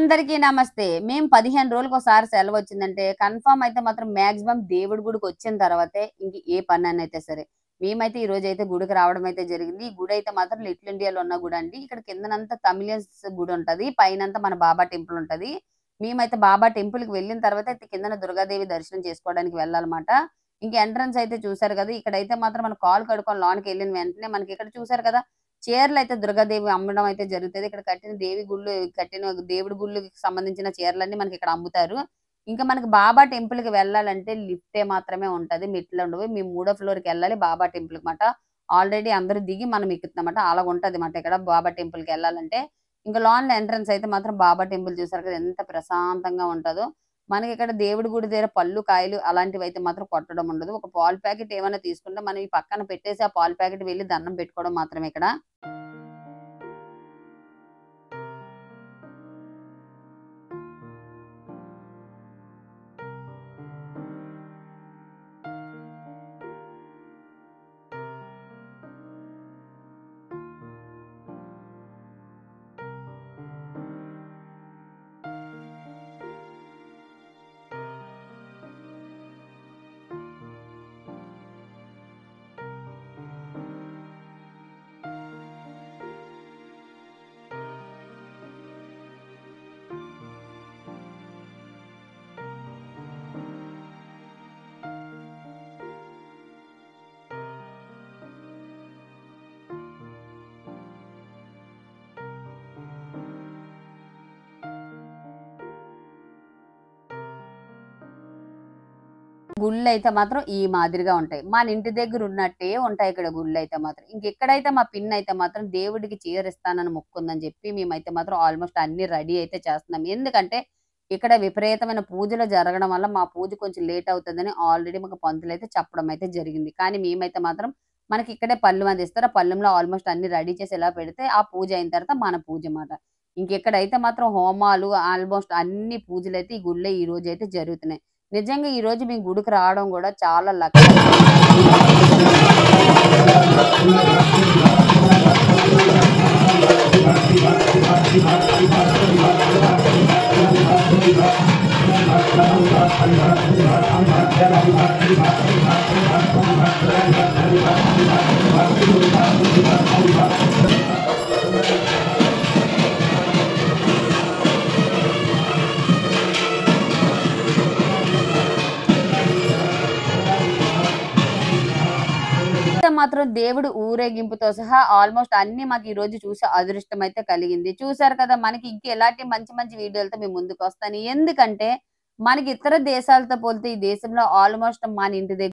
అందరికీ నమస్తే. మేము 15 రోజులకోసారి సెలవొచ్చిందంటే కన్ఫర్మ్ అయితే మాత్రం మాక్సిమం దేవుడి గుడికొచ్చిన తర్వాతే ఇంక ఏ పనైతే సరే. మేమైతే ఈరోజైతే గుడికి రావడం అయితే జరిగింది. ఈ గుడైతే మాత్రం లిటిల్ ఇండియాలో ఉన్న గుడండి. ఇక్కడ కిందనంతా తమిళియన్స్ గుడుంటది. పైనంతా మన బాబా టెంపుల్ ఉంటది. మేమైతే బాబా టెంపుల్‌కి వెళ్ళిన తర్వాత అయితే కిందన దుర్గాదేవి దర్శనం చేసుకోవడానికి వెళ్ళాలన్నమాట. ఇంక ఎంట్రన్స్ అయితే చూసారు కదా! ఇక్కడైతే మాత్రం మనం కాళ్ళు కడుక్కొని లోనకెళ్ళిన వెంటనే మనకిక్కడ చూసారు కదా! చీరలైతే దుర్గాదేవి అమ్మడం అయితే జరుగుతది. ఇక్కడ కట్టిన దేవుడి గుళ్ళకి సంబంధించిన చీరలన్నీ మనకిక్కడ అమ్ముతారు. ఇంకా మనకి బాబా టెంపుల్‌కి వెళ్ళాలంటే లిఫ్టే మాత్రమే ఉంటది. మెట్లుండవు. మేము మూడో ఫ్లోర్‌కెళ్ళాలి బాబా టెంపుల్‌కి మాట. ఆల్రెడీ అందరూ దిగి మనం ఎక్కుతున్నామాట. అలాగుంటదిమాట ఇక్కడ బాబా టెంపుల్‌కెళ్ళాలంటే. ఇంక లోన్‌లో ఎంట్రన్స్ అయితే మాత్రం బాబా టెంపుల్ చూసారు కదా! ఎంత ప్రశాంతంగా ఉంటదో. మనకిక్కడ దేవుడి గుడి దగ్గర పళ్ళు, కాయలు అలాంటివైతే మాత్రం కొట్టడం ఉండదు. ఒక పాలు ప్యాకెట్ ఏమైనా తీసుకుంటే మనం ఈ పక్కన పెట్టేసి ఆ పాలు ప్యాకెట్ వెళ్లి దండం పెట్టుకోవడం మాత్రమే ఇక్కడ. గుళ్ళైతే మాత్రం ఈ మాదిరిగా ఉంటాయి. మన ఇంటి దగ్గర ఉన్నట్టే ఉంటాయి ఇక్కడ గుళ్ళైతే మాత్రం. ఇంకెక్కడైతే మా పిన్నయితే మాత్రం దేవుడికి చీరిస్తానని మొక్కుందని చెప్పి మేమైతే మాత్రం ఆల్‌మోస్ట్ అన్నీ రెడీ అయితే చేస్తున్నాం. ఎందుకంటే ఇక్కడ విపరీతమైన పూజలు జరగడం వల్ల మా పూజ కొంచెం లేట్ అవుతదని ఆల్రెడీ మాకు పంతులైతే చెప్పడం అయితే జరిగింది. కానీ మేమైతే మాత్రం మనకిక్కడే పళ్ళెం అది ఇస్తారు. ఆ పళ్ళెంలో ఆల్‌మోస్ట్ అన్నీ రెడీ చేసి ఇలా పెడితే ఆ పూజ అయిన తర్వాత మన పూజ మాట. ఇంకెక్కడైతే మాత్రం హోమాలు ఆల్‌మోస్ట్ అన్ని పూజలైతే ఈ గుళ్ళో ఈరోజైతే జరుగుతున్నాయి. నిజంగా ఈరోజు మేము గుడికి రావడం గూడా చాలా లక్కీ. మాత్రం దేవుడు ఊరేగింపుతో సహా ఆల్‌మోస్ట్ అన్నీ మాకు ఈ రోజు చూసే అదృష్టం అయితే కలిగింది. చూసారు కదా! మనకి ఇంక ఎలాంటి మంచి మంచి వీడియోలతో మీ ముందుకొస్తాను. ఎందుకంటే మనకి ఇతర దేశాలతో పోలితే ఈ దేశంలో ఆల్‌మోస్ట్ మన ఇంటి దగ్గర